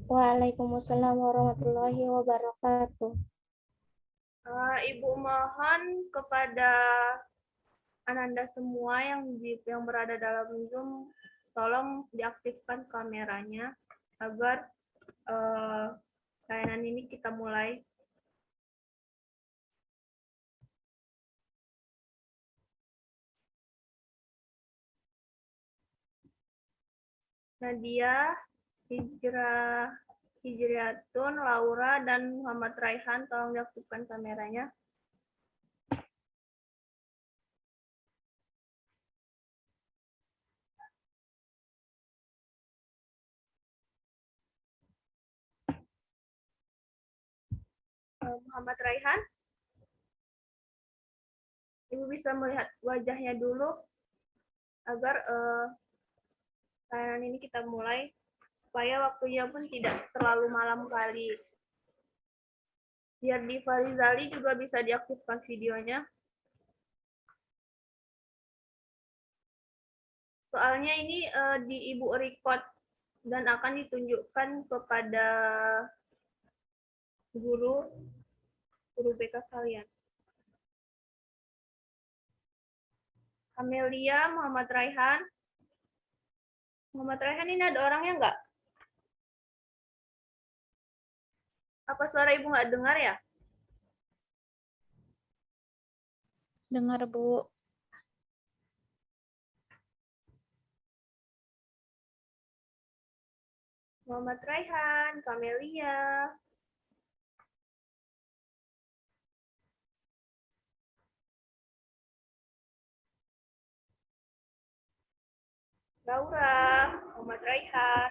Waalaikumsalam warahmatullahi wabarakatuh. Ibu mohon kepada Ananda semua yang berada dalam Zoom, tolong diaktifkan kameranya agar layanan ini kita mulai. Nadia, Hijriatun, Laura, dan Muhammad Raihan, tolong diaktifkan kameranya. Muhammad Raihan, Ibu bisa melihat wajahnya dulu agar layanan ini kita mulai, supaya waktunya pun tidak terlalu malam kali. Biar di Farizali juga bisa diaktifkan videonya. Soalnya ini di Ibu record dan akan ditunjukkan kepada guru BK kalian. Amelia, Muhammad Raihan. Muhammad Raihan ini ada orangnya nggak? Apa suara Ibu nggak dengar ya? Dengar, Bu. Muhammad Raihan, Kamelia. Laura, Muhammad Raihan.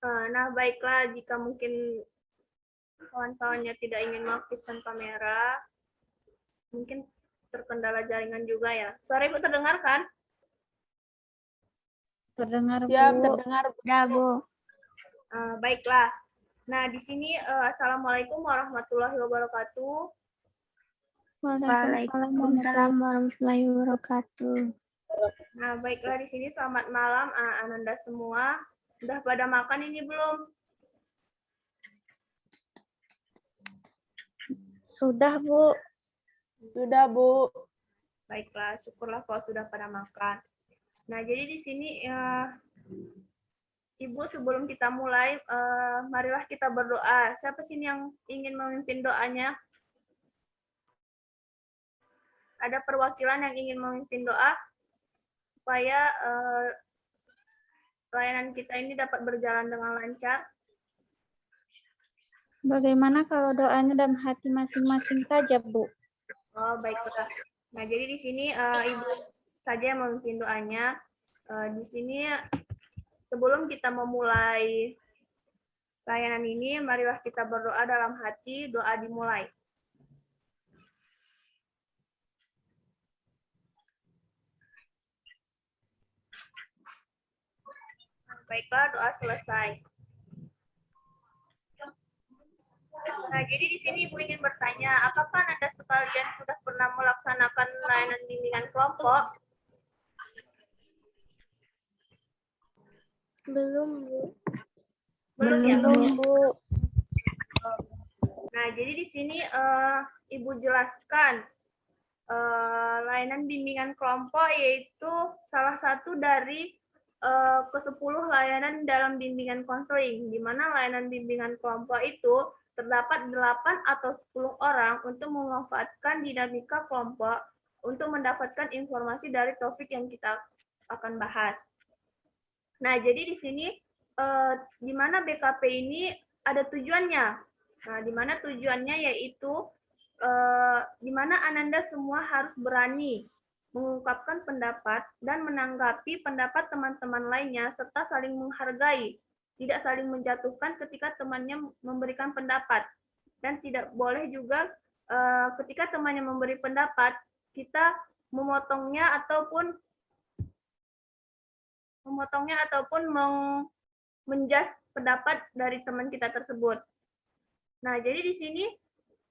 Nah, baiklah, jika mungkin kawan-kawannya tidak ingin mengaktifkan kamera, mungkin terkendala jaringan juga ya. Suara Ibu terdengar kan? Terdengar, Bu. Siap, terdengar. Ya, Bu. Baiklah. Nah, di sini Assalamualaikum warahmatullahi wabarakatuh. Waalaikumsalam warahmatullahi wabarakatuh. Nah, baiklah, di sini selamat malam Ananda semua. Udah pada makan ini belum? Sudah, Bu. Sudah, Bu. Baiklah, syukurlah kalau sudah pada makan. Nah, jadi di sini Ibu, sebelum kita mulai, marilah kita berdoa. Siapa sih yang ingin memimpin doanya? Ada perwakilan yang ingin memimpin doa supaya layanan kita ini dapat berjalan dengan lancar. Bagaimana kalau doanya dalam hati masing-masing saja, Bu? Oh, baiklah. Nah, jadi di sini Ibu saja yang memimpin doanya. Di sini sebelum kita memulai layanan ini, marilah kita berdoa dalam hati, doa dimulai. Baiklah, doa selesai. Nah, jadi di sini Ibu ingin bertanya, apakah Anda sekalian sudah pernah melaksanakan layanan bimbingan kelompok? Belum, Bu. Belum ya? Bu. Nah, jadi di sini Ibu jelaskan layanan bimbingan kelompok yaitu salah satu dari ke-10 layanan dalam bimbingan konseling, di mana layanan bimbingan kelompok itu terdapat 8 atau 10 orang untuk memanfaatkan dinamika kelompok untuk mendapatkan informasi dari topik yang kita akan bahas. Nah, jadi di sini di mana BKP ini ada tujuannya. Nah, di mana tujuannya yaitu di mana Ananda semua harus berani mengungkapkan pendapat dan menanggapi pendapat teman-teman lainnya serta saling menghargai, tidak saling menjatuhkan ketika temannya memberikan pendapat, dan tidak boleh juga ketika temannya memberi pendapat kita memotongnya ataupun menjudge pendapat dari teman kita tersebut. Nah, jadi di sini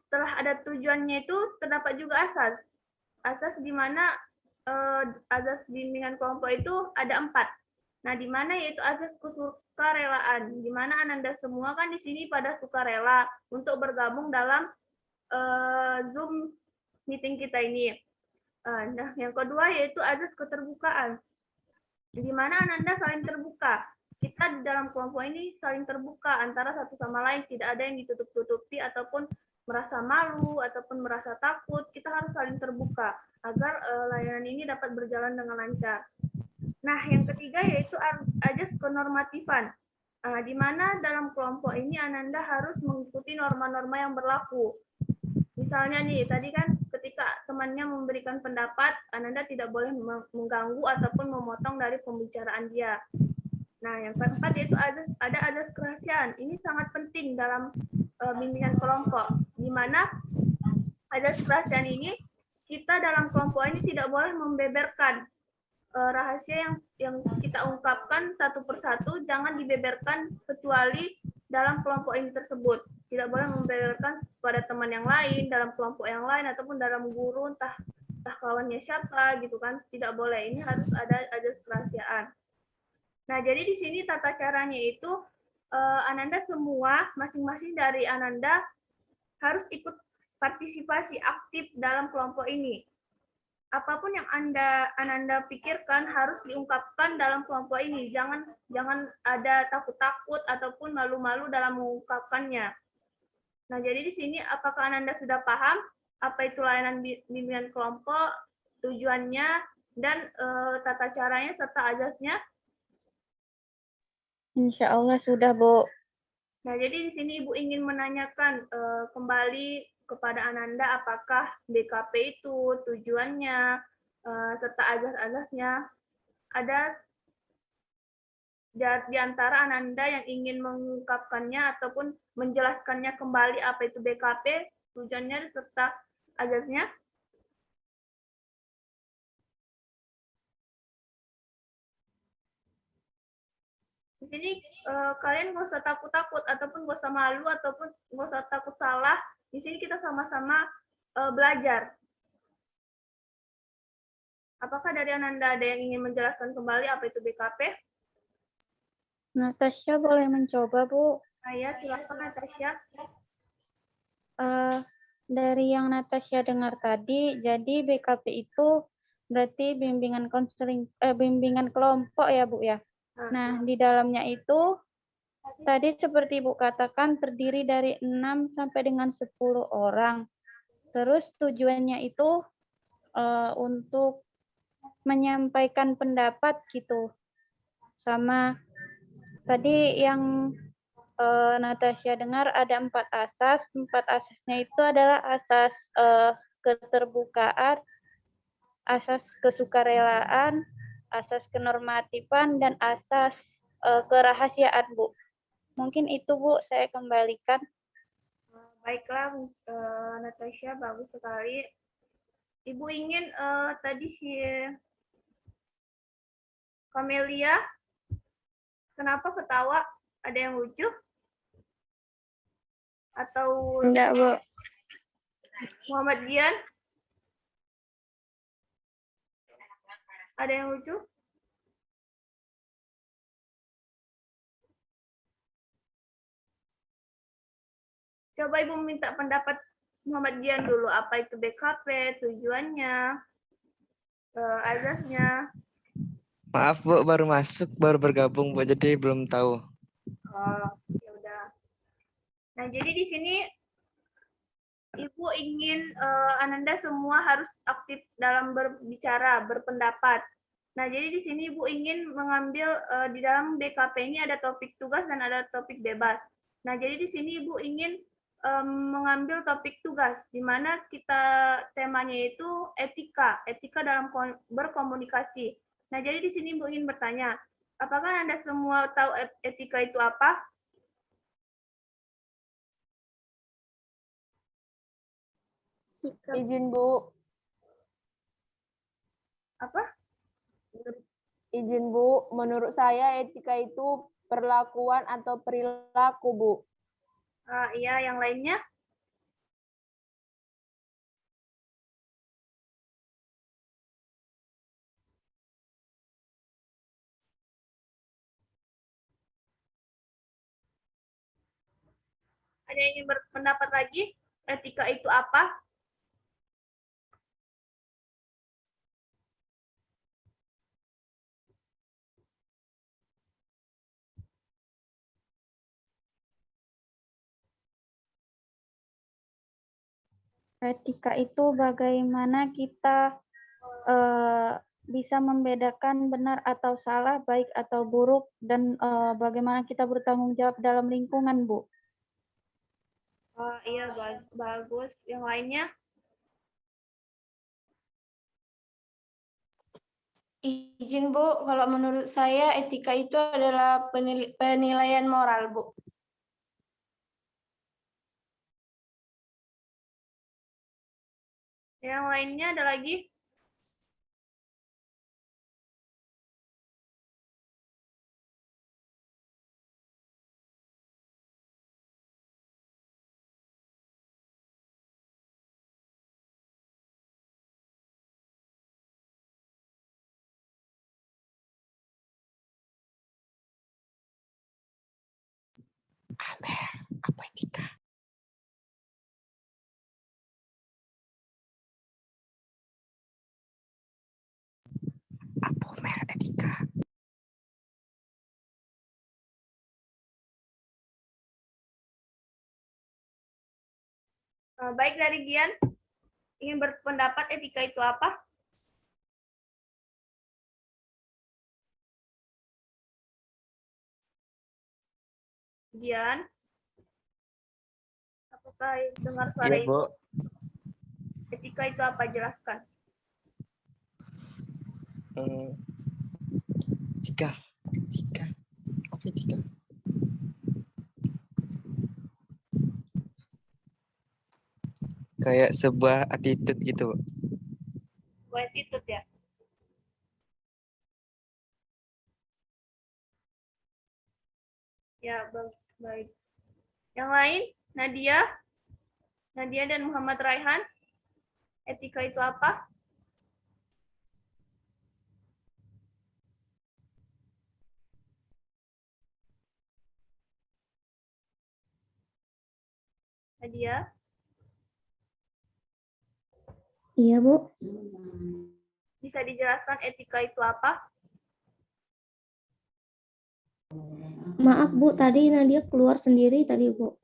setelah ada tujuannya itu terdapat juga asas di mana azas bimbingan kelompok itu ada 4. Nah, di mana yaitu azas kesukarelaan, di mana Ananda semua kan di sini pada sukarela untuk bergabung dalam Zoom meeting kita ini. Nah, yang kedua yaitu azas keterbukaan, di mana Ananda saling terbuka. Kita di dalam kelompok ini saling terbuka antara satu sama lain, tidak ada yang ditutup-tutupi ataupun merasa malu ataupun merasa takut. Kita harus saling terbuka agar layanan ini dapat berjalan dengan lancar. Nah, yang ketiga yaitu azas kenormatifan, di mana dalam kelompok ini Ananda harus mengikuti norma-norma yang berlaku. Misalnya nih, tadi kan ketika temannya memberikan pendapat, Ananda tidak boleh mengganggu ataupun memotong dari pembicaraan dia. Nah, yang keempat yaitu ada azas kerahasiaan. Ini sangat penting dalam bimbingan kelompok, di mana azas kerahasiaan ini kita dalam kelompok ini tidak boleh membeberkan rahasia yang kita ungkapkan satu persatu, jangan dibeberkan kecuali dalam kelompok ini tersebut. Tidak boleh membeberkan pada teman yang lain, dalam kelompok yang lain, ataupun dalam guru, entah kawannya siapa gitu kan. Tidak boleh, ini harus ada azas kerahasiaan. Nah, jadi di sini tata caranya itu Ananda semua, masing-masing dari Ananda harus ikut partisipasi aktif dalam kelompok ini. Apapun yang Ananda pikirkan harus diungkapkan dalam kelompok ini. Jangan ada takut-takut ataupun malu-malu dalam mengungkapkannya. Nah, jadi di sini apakah Ananda sudah paham apa itu layanan bimbingan kelompok, tujuannya, dan tata caranya serta azasnya? Insya Allah sudah, Bu. Nah, jadi di sini Ibu ingin menanyakan kembali kepada Ananda apakah BKP itu tujuannya serta azas-azasnya. Ada di antara Ananda yang ingin mengungkapkannya ataupun menjelaskannya kembali apa itu BKP, tujuannya serta azasnya? Di sini kalian nggak usah takut-takut ataupun nggak usah malu ataupun nggak usah takut salah. Di sini kita sama-sama belajar. Apakah dari Ananda ada yang ingin menjelaskan kembali apa itu BKP? Natasha boleh mencoba, Bu. Ya, silakan Natasha. Dari yang Natasha dengar tadi, jadi BKP itu berarti bimbingan konseling, bimbingan kelompok ya, Bu ya. Nah, di dalamnya itu tadi seperti Ibu katakan terdiri dari 6 sampai dengan 10 orang. Terus tujuannya itu untuk menyampaikan pendapat gitu. Sama tadi yang Natasha dengar ada 4 asas. 4 asasnya itu adalah asas keterbukaan, asas kesukarelaan, asas kenormatifan, dan asas kerahasiaan, Bu. Mungkin itu, Bu, saya kembalikan. Baiklah, Natasha, bagus sekali. Ibu ingin tadi si Camelia, kenapa ketawa? Ada yang lucu? Atau Enggak, Bu. Muhammad Dian? Ada yang lucu? Coba Ibu minta pendapat Muhammad Dian dulu. Apa itu BKP, tujuannya, azasnya. Maaf Bu, baru masuk, baru bergabung Bu, jadi belum tahu. Oh, ya udah. Nah, jadi di sini Ibu ingin Ananda semua harus aktif dalam berbicara, berpendapat. Nah, jadi di sini Ibu ingin mengambil di dalam BKP ini ada topik tugas dan ada topik bebas. Nah, jadi di sini Ibu ingin mengambil topik tugas, di mana kita temanya itu etika dalam berkomunikasi. Nah, jadi di sini Ibu ingin bertanya, apakah Anda semua tahu etika itu apa? Izin, Bu. Apa? Izin, Bu. Menurut saya etika itu perlakuan atau perilaku, Bu. Iya, yang lainnya? Ada yang ingin berpendapat lagi? Etika itu apa? Etika itu bagaimana kita bisa membedakan benar atau salah, baik atau buruk, dan bagaimana kita bertanggung jawab dalam lingkungan, Bu. Oh iya, bagus. Yang lainnya? Izin Bu, kalau menurut saya etika itu adalah penilaian moral, Bu. Yang lainnya ada lagi? Apa etika? Apa etika? Baik, dari Gian, ingin berpendapat etika itu apa? Gian, apakah dengar suara Iya, Ibu? Bu. Etika itu apa? Jelaskan. Etika. Etika. Apa etika? Kayak sebuah attitude gitu, Bu. Attitude ya. Ya, baik. Yang lain, Nadia dan Muhammad Raihan, etika itu apa? Nadia, Iya, Bu. bisa dijelaskan etika itu apa? Maaf, Bu. Tadi Nadia keluar sendiri tadi, Bu.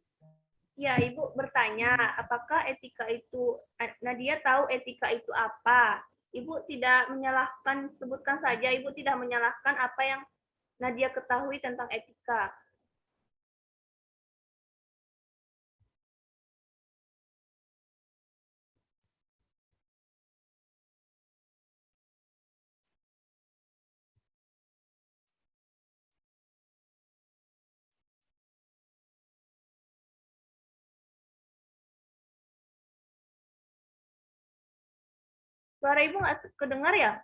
Ya, Ibu bertanya, apakah etika itu, Nadia tahu etika itu apa? Ibu tidak menyalahkan, sebutkan saja, Ibu tidak menyalahkan apa yang Nadia ketahui tentang etika. Suara Ibu nggak kedengar ya?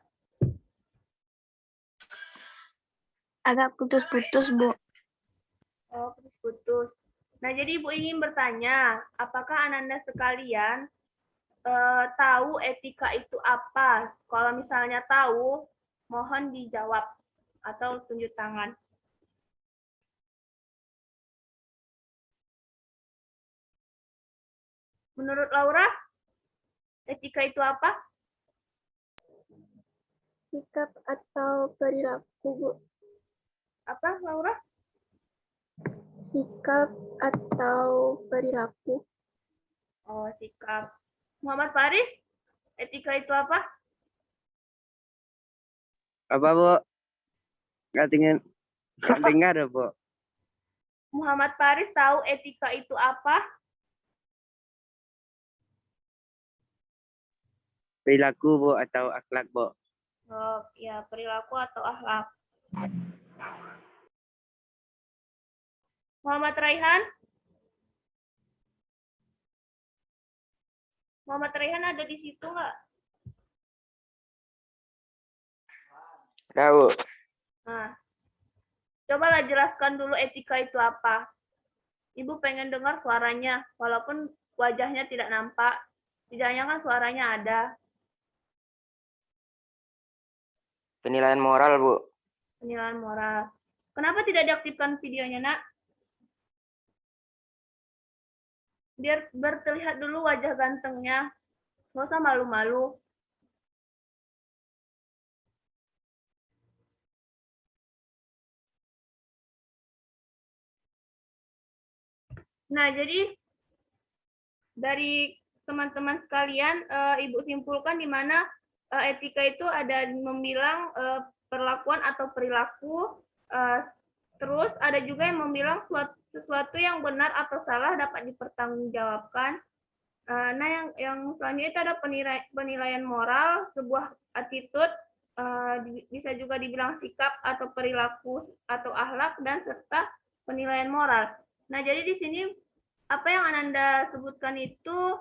Agak putus-putus, Bu. Oh, putus-putus. Nah, jadi Ibu ingin bertanya, apakah Ananda sekalian tahu etika itu apa? Kalau misalnya tahu, mohon dijawab atau tunjuk tangan. Menurut Laura, etika itu apa? Sikap atau perilaku, Bu. Apa, Laura? Sikap atau perilaku. Oh, sikap. Muhammad Faris, etika itu apa? Apa, Bu? Nggak dengar, Bu. Muhammad Faris tahu etika itu apa? Perilaku, Bu, atau akhlak, Bu. Oh, ya, perilaku atau akhlak. Muhammad Raihan? Muhammad Raihan ada di situ nggak? Ada, Bu. Nah, cobalah jelaskan dulu etika itu apa. Ibu pengen dengar suaranya, walaupun wajahnya tidak nampak. Tidaknya kan suaranya ada. Penilaian moral, Bu. Penilaian moral. Kenapa tidak diaktifkan videonya, Nak? biar berterlihat dulu wajah gantengnya. Nggak usah malu-malu. Nah, jadi dari teman-teman sekalian, Ibu simpulkan di mana etika itu ada membilang perlakuan atau perilaku, terus ada juga yang membilang sesuatu yang benar atau salah dapat dipertanggungjawabkan. Nah, yang selanjutnya itu ada penilaian moral, sebuah attitude, bisa juga dibilang sikap atau perilaku atau akhlak, dan serta penilaian moral. Nah, jadi di sini apa yang Ananda sebutkan itu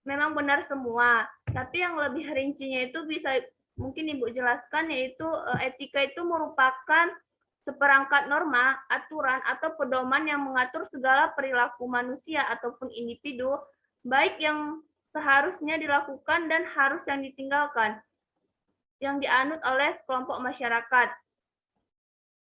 memang benar semua, tapi yang lebih rincinya itu bisa mungkin Ibu jelaskan, yaitu etika itu merupakan seperangkat norma, aturan, atau pedoman yang mengatur segala perilaku manusia ataupun individu, baik yang seharusnya dilakukan dan harus yang ditinggalkan, yang dianut oleh kelompok masyarakat.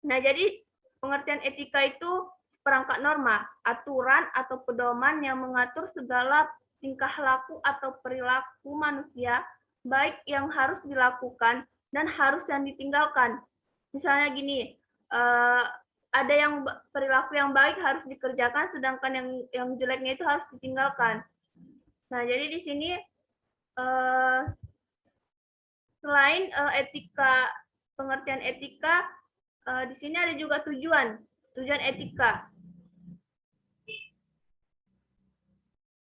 Nah, jadi pengertian etika itu perangkat norma, aturan atau pedoman yang mengatur segala tingkah laku atau perilaku manusia, baik yang harus dilakukan dan harus yang ditinggalkan. Misalnya gini, ada yang perilaku yang baik harus dikerjakan, sedangkan yang jeleknya itu harus ditinggalkan. Nah, jadi di sini selain etika, pengertian etika, di sini ada juga tujuan etika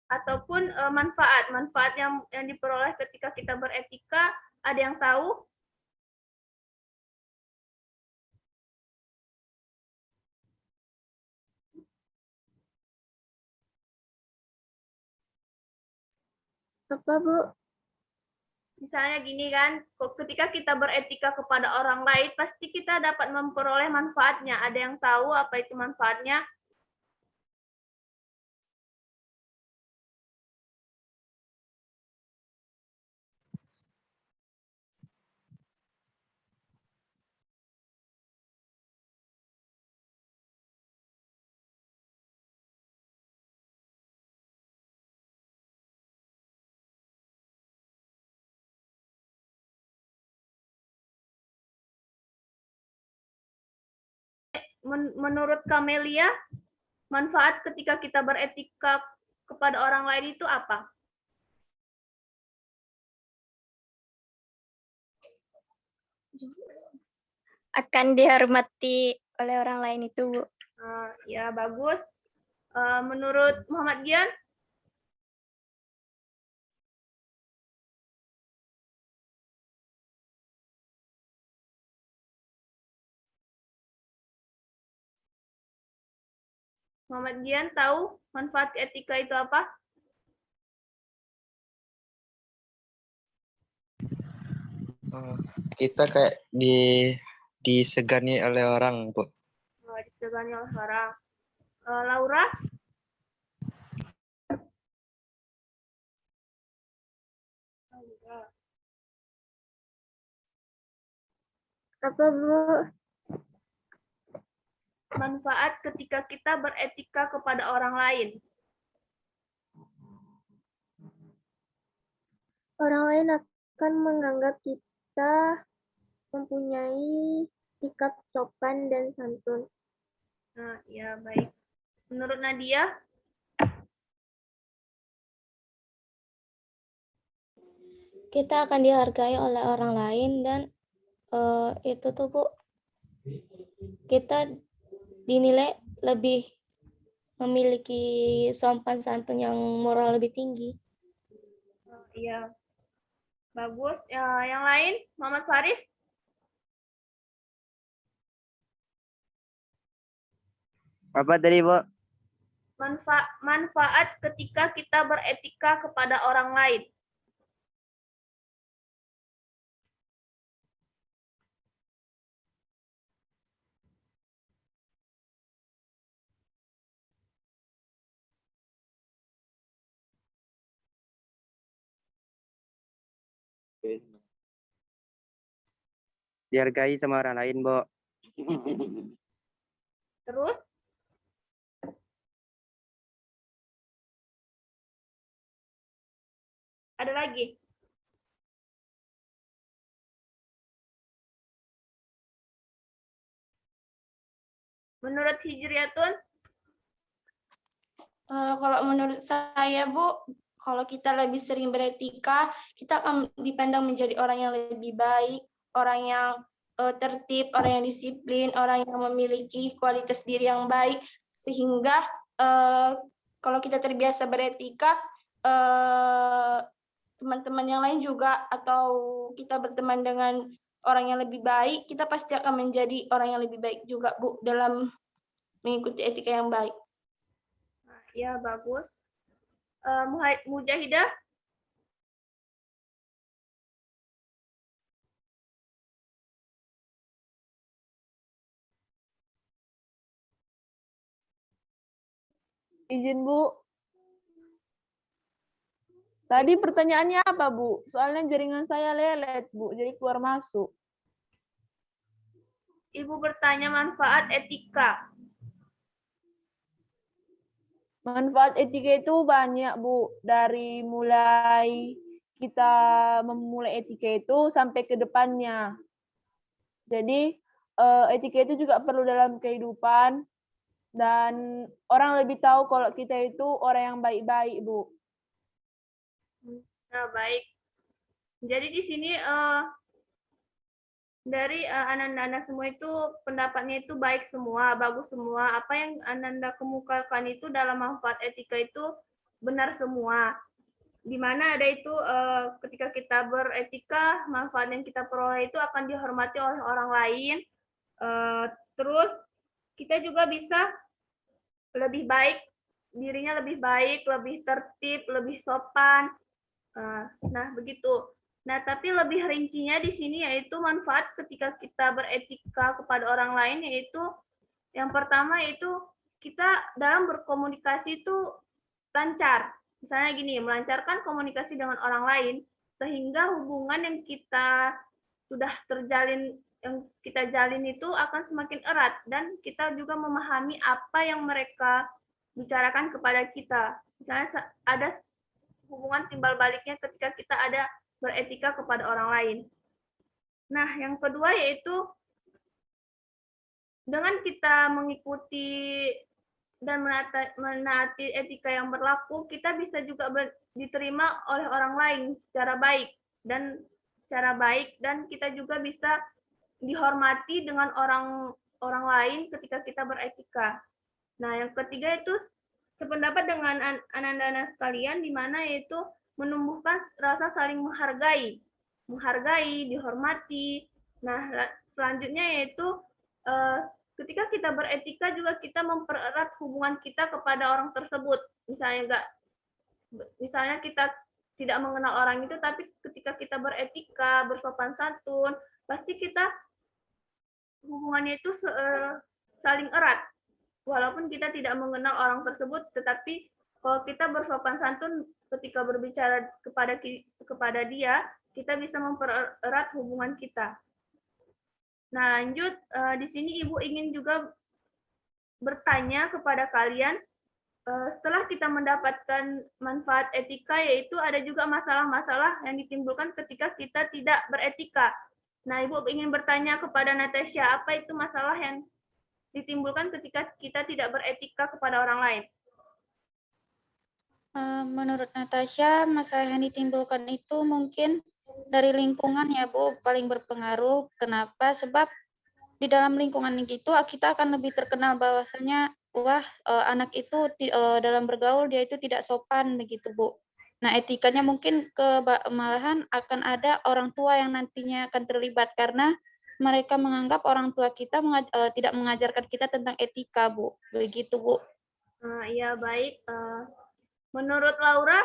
ataupun manfaat yang diperoleh ketika kita beretika. Ada yang tahu? Apa, Bu? Misalnya gini kan, ketika kita beretika kepada orang lain, pasti kita dapat memperoleh manfaatnya. Ada yang tahu apa itu manfaatnya? Menurut Kamelia, manfaat ketika kita beretika kepada orang lain itu apa? Akan dihormati oleh orang lain itu, Bu. Ya, bagus. Menurut Muhammad Gian? Muhammad Gian tahu manfaat etika itu apa? Kita kayak disegani oleh orang, Bu. Disegani oleh orang. Laura? Apa, Bu? Manfaat ketika kita beretika kepada orang lain. Orang lain akan menganggap kita mempunyai sikap sopan dan santun. Nah, ya baik. Menurut Nadia? Kita akan dihargai oleh orang lain dan itu tuh, Bu, kita dinilai lebih memiliki sopan santun yang moral lebih tinggi. Iya. Bagus. Yang lain, Muhammad Faris? Apa tadi, Bu? Manfaat ketika kita beretika kepada orang lain. Dihargai sama orang lain, Bu. Terus? Ada lagi? Menurut Hijriyatun? Kalau menurut saya, Bu, kalau kita lebih sering beretika, kita akan dipandang menjadi orang yang lebih baik, orang yang tertib, orang yang disiplin, orang yang memiliki kualitas diri yang baik, sehingga kalau kita terbiasa beretika, teman-teman yang lain juga, atau kita berteman dengan orang yang lebih baik, kita pasti akan menjadi orang yang lebih baik juga, Bu, dalam mengikuti etika yang baik. Nah, ya, bagus. Mujahidah? Izin, Bu. Tadi pertanyaannya apa, Bu? Soalnya jaringan saya lelet, Bu, jadi keluar masuk. Ibu bertanya manfaat etika. Manfaat etika itu banyak, Bu. Dari mulai kita memulai etika itu sampai ke depannya. Jadi, etika itu juga perlu dalam kehidupan. Dan orang lebih tahu kalau kita itu orang yang baik-baik, Bu. Nah, baik. Jadi di sini dari Ananda semua itu pendapatnya itu baik semua, bagus semua. Apa yang Ananda kemukakan itu dalam manfaat etika itu benar semua. Di mana ada itu ketika kita beretika, manfaat yang kita peroleh itu akan dihormati oleh orang lain. Terus kita juga bisa lebih baik, dirinya lebih baik, lebih tertib, lebih sopan. Nah, begitu. Nah, tapi lebih rincinya di sini yaitu manfaat ketika kita beretika kepada orang lain, yaitu yang pertama itu kita dalam berkomunikasi itu lancar. Misalnya gini, melancarkan komunikasi dengan orang lain sehingga hubungan yang kita sudah terjalin, yang kita jalin itu akan semakin erat dan kita juga memahami apa yang mereka bicarakan kepada kita. Misalnya ada hubungan timbal baliknya ketika kita ada beretika kepada orang lain. Nah, yang kedua yaitu dengan kita mengikuti dan menaati etika yang berlaku, kita bisa juga diterima oleh orang lain secara baik dan kita juga bisa dihormati dengan orang lain ketika kita beretika. Nah, yang ketiga itu sependapat dengan Ananda sekalian, di mana yaitu menumbuhkan rasa saling menghargai, dihormati. Nah, selanjutnya yaitu ketika kita beretika juga kita mempererat hubungan kita kepada orang tersebut. Misalnya kita tidak mengenal orang itu, tapi ketika kita beretika, bersopan santun, pasti kita hubungannya itu saling erat. Walaupun kita tidak mengenal orang tersebut, tetapi kalau kita bersopan santun ketika berbicara kepada dia, kita bisa mempererat hubungan kita. Nah, lanjut, di sini Ibu ingin juga bertanya kepada kalian, setelah kita mendapatkan manfaat etika, yaitu ada juga masalah-masalah yang ditimbulkan ketika kita tidak beretika. Nah, Ibu ingin bertanya kepada Natasha, apa itu masalah yang ditimbulkan ketika kita tidak beretika kepada orang lain? Menurut Natasha, masalah yang ditimbulkan itu mungkin dari lingkungan ya, Bu, paling berpengaruh. Kenapa? Sebab di dalam lingkungan itu kita akan lebih terkenal bahwasanya anak itu dalam bergaul dia itu tidak sopan begitu, Bu. Nah, etikanya mungkin malahan akan ada orang tua yang nantinya akan terlibat karena mereka menganggap orang tua kita tidak mengajarkan kita tentang etika, Bu. Begitu, Bu. Ya, baik. Menurut Laura,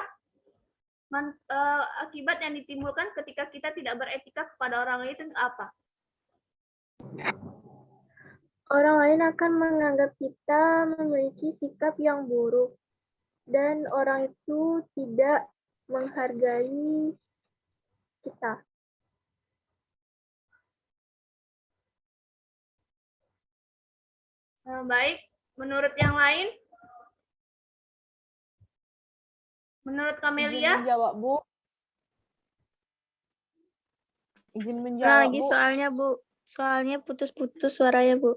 akibat yang ditimbulkan ketika kita tidak beretika kepada orang lain itu apa? Orang lain akan menganggap kita memiliki sikap yang buruk, dan orang itu tidak menghargai kita. Baik, menurut yang lain? Menurut Kamelia? Izin menjawab, Bu. Izin Ulang menjawab, lagi Bu. soalnya, Bu. Soalnya putus-putus suaranya, Bu.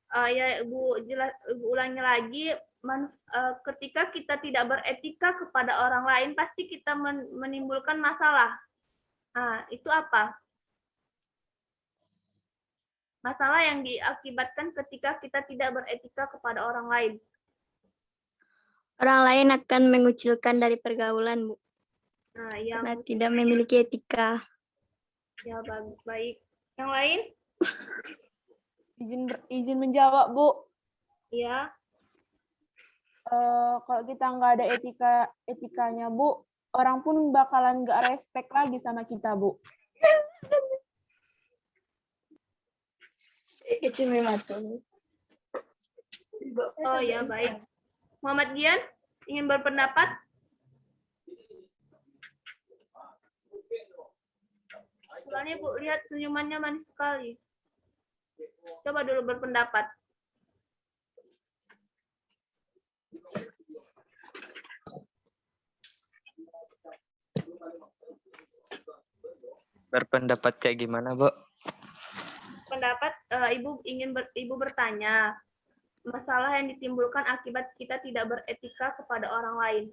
Ya, Ibu ulangi lagi. Ketika kita tidak beretika kepada orang lain, pasti kita menimbulkan masalah. Nah, itu apa? Masalah yang diakibatkan ketika kita tidak beretika kepada orang lain. Orang lain akan mengucilkan dari pergaulan, Bu. Nah, yang Karena tidak memiliki etika. ya baik. Yang lain? Izin menjawab, Bu. Ya. Kalau kita nggak ada etikanya, Bu, orang pun bakalan nggak respect lagi sama kita, Bu. Oh ya, baik. Muhammad Gian, ingin berpendapat? Soalnya Bu, lihat senyumannya manis sekali. Coba dulu berpendapat. Berpendapat kayak gimana, Bu? Pendapat Ibu bertanya, masalah yang ditimbulkan akibat kita tidak beretika kepada orang lain.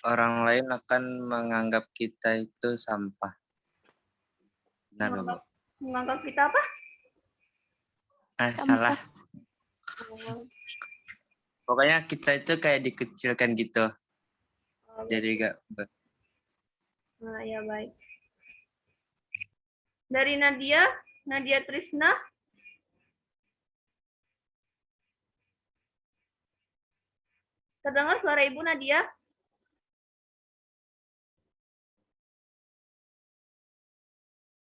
Orang lain akan menganggap kita itu sampah. Benar, Bu? Menganggap kita apa? Salah. Pokoknya kita itu kayak dikecilkan gitu. Jadi gak. Nah, ya baik. Dari Nadia Trisna. Terdengar suara Ibu Nadia?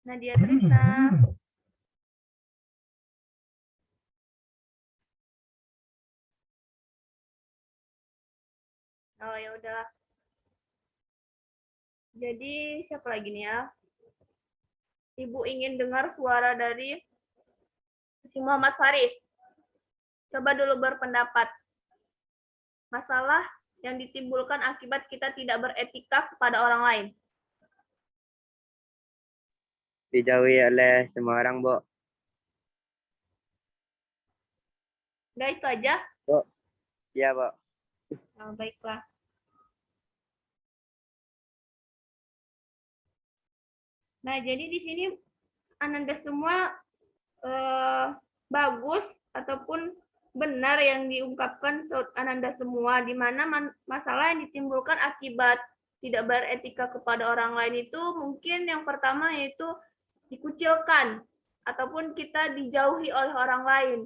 Nadia Trisna. Oh ya udah. Jadi siapa lagi nih ya? Ibu ingin dengar suara dari si Muhammad Faris. Coba dulu berpendapat. Masalah yang ditimbulkan akibat kita tidak beretika kepada orang lain. Dijauhi oleh semua orang, Bu. Udah itu aja? Bu. Iya, Bu. Oh, baiklah. Nah, jadi di sini Ananda semua bagus ataupun benar yang diungkapkan Ananda semua, di mana masalah yang ditimbulkan akibat tidak beretika kepada orang lain itu mungkin yang pertama yaitu dikucilkan ataupun kita dijauhi oleh orang lain.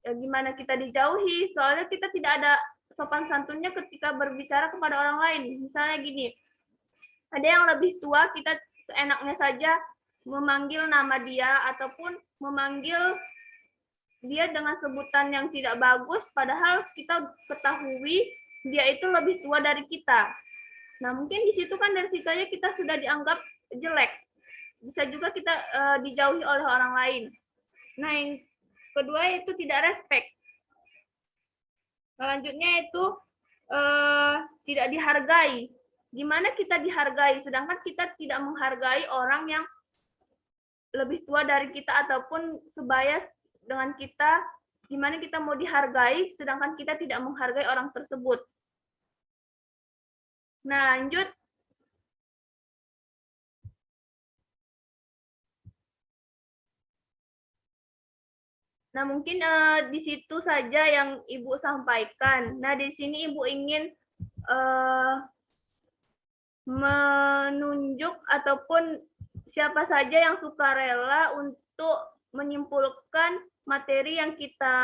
Ya, gimana kita dijauhi? Soalnya kita tidak ada sopan santunnya ketika berbicara kepada orang lain. Misalnya gini, ada yang lebih tua, kita seenaknya saja memanggil nama dia ataupun memanggil dia dengan sebutan yang tidak bagus, padahal kita ketahui dia itu lebih tua dari kita. Nah, mungkin di situ kan dari situ aja kita sudah dianggap jelek. Bisa juga kita dijauhi oleh orang lain. Nah, yang kedua itu tidak respect. Selanjutnya itu tidak dihargai. Gimana kita dihargai, sedangkan kita tidak menghargai orang yang lebih tua dari kita ataupun sebaya dengan kita, gimana kita mau dihargai, sedangkan kita tidak menghargai orang tersebut. Nah, lanjut. Nah, mungkin di situ saja yang Ibu sampaikan. Nah, di sini Ibu ingin menunjuk ataupun siapa saja yang sukarela untuk menyimpulkan materi yang kita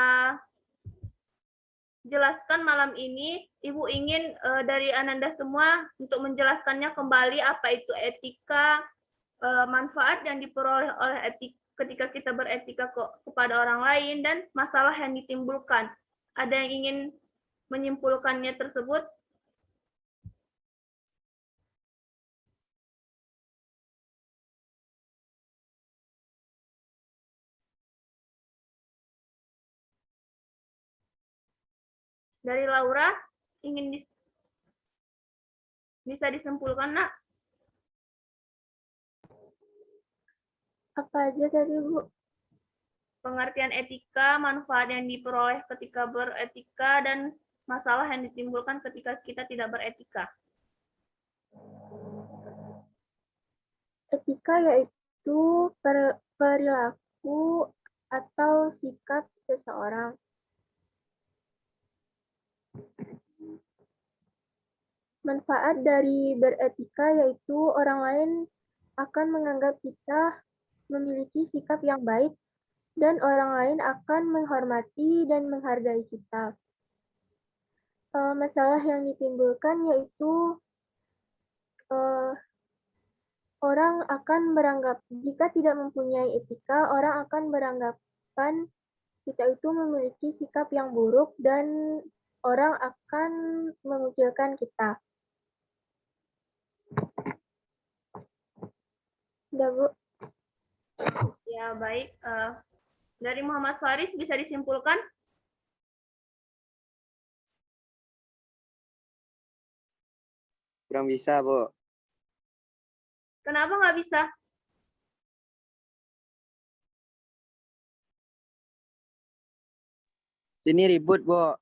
jelaskan malam ini. Ibu ingin dari Ananda semua untuk menjelaskannya kembali apa itu etika, manfaat yang diperoleh oleh etika ketika kita beretika kepada orang lain, dan masalah yang ditimbulkan. Ada yang ingin menyimpulkannya tersebut? Dari Laura, ingin Bisa disimpulkan, Nak? Apa aja tadi, Bu? Pengertian etika, manfaat yang diperoleh ketika beretika, dan masalah yang ditimbulkan ketika kita tidak beretika. Etika yaitu perilaku atau sikap seseorang. Manfaat dari beretika yaitu orang lain akan menganggap kita memiliki sikap yang baik dan orang lain akan menghormati dan menghargai kita. Masalah yang ditimbulkan yaitu orang akan beranggap, jika tidak mempunyai etika, orang akan beranggapan kita itu memiliki sikap yang buruk dan orang akan mengucilkan kita. Udah, Bu. Ya, baik. Dari Muhammad Faris bisa disimpulkan? Kurang bisa, Bu. Kenapa nggak bisa? Sini ribut, Bu.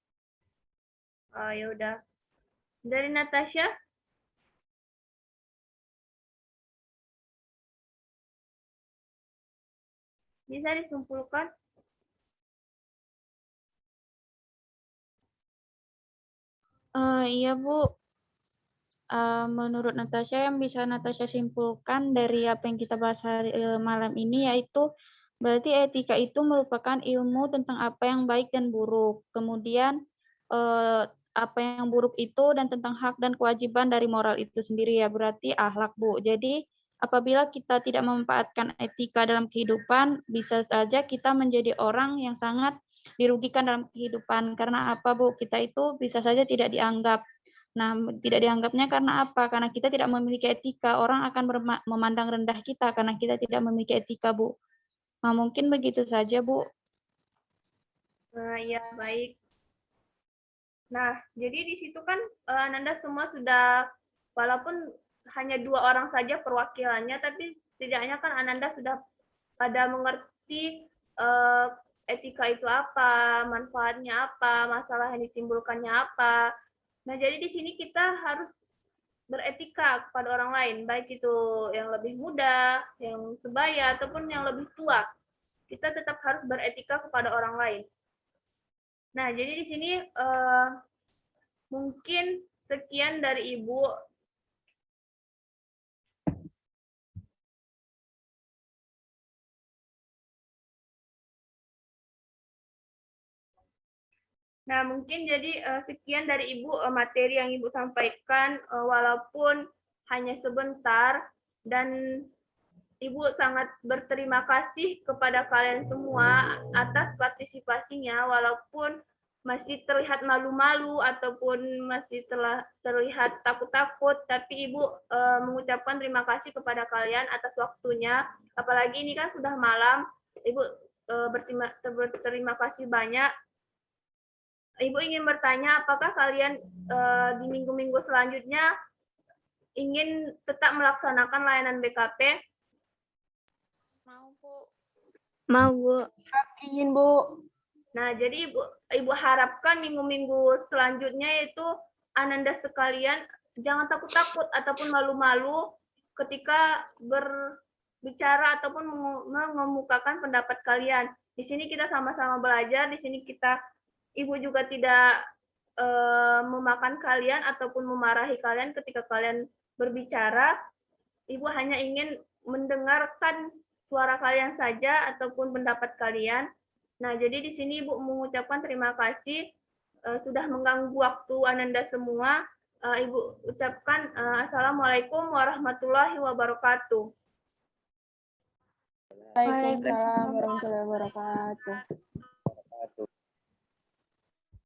Oh, ya udah. Dari Natasha? Bisa disimpulkan? Iya, Bu. Menurut Natasha, yang bisa Natasha simpulkan dari apa yang kita bahas malam ini, yaitu berarti etika itu merupakan ilmu tentang apa yang baik dan buruk. Kemudian apa yang buruk itu dan tentang hak dan kewajiban dari moral itu sendiri, ya, berarti akhlak, Bu. Jadi apabila kita tidak memanfaatkan etika dalam kehidupan, bisa saja kita menjadi orang yang sangat dirugikan dalam kehidupan. Karena apa, Bu? Kita itu bisa saja tidak dianggap. Nah, tidak dianggapnya karena apa? Karena kita tidak memiliki etika. Orang akan memandang rendah kita karena kita tidak memiliki etika, Bu. Nah, mungkin begitu saja, Bu. Nah, ya, baik. Nah, jadi di situ kan Ananda semua sudah, walaupun hanya 2 orang saja perwakilannya, tapi setidaknya kan Ananda sudah pada mengerti etika itu apa, manfaatnya apa, masalah yang ditimbulkannya apa. Nah, jadi di sini kita harus beretika kepada orang lain, baik itu yang lebih muda, yang sebaya, ataupun yang lebih tua. Kita tetap harus beretika kepada orang lain. Nah, jadi di sini mungkin sekian dari Ibu. Nah, mungkin jadi sekian dari Ibu materi yang Ibu sampaikan, walaupun hanya sebentar, dan Ibu sangat berterima kasih kepada kalian semua atas partisipasinya, walaupun masih terlihat malu-malu ataupun masih terlihat takut-takut, tapi Ibu mengucapkan terima kasih kepada kalian atas waktunya. Apalagi ini kan sudah malam, Ibu berterima kasih banyak. Ibu ingin bertanya, apakah kalian di minggu-minggu selanjutnya ingin tetap melaksanakan layanan BKP? Mau, Bu. Mau, Bu. Ingin, Bu. Nah, jadi Ibu harapkan minggu-minggu selanjutnya itu Ananda sekalian jangan takut-takut ataupun malu-malu ketika berbicara ataupun mengemukakan pendapat kalian. Di sini kita sama-sama belajar, di sini Ibu juga tidak memakan kalian ataupun memarahi kalian ketika kalian berbicara. Ibu hanya ingin mendengarkan suara kalian saja ataupun pendapat kalian. Nah, jadi di sini Ibu mengucapkan terima kasih sudah mengganggu waktu Ananda semua. Ibu ucapkan Assalamualaikum warahmatullahi wabarakatuh. Waalaikumsalam warahmatullahi wabarakatuh.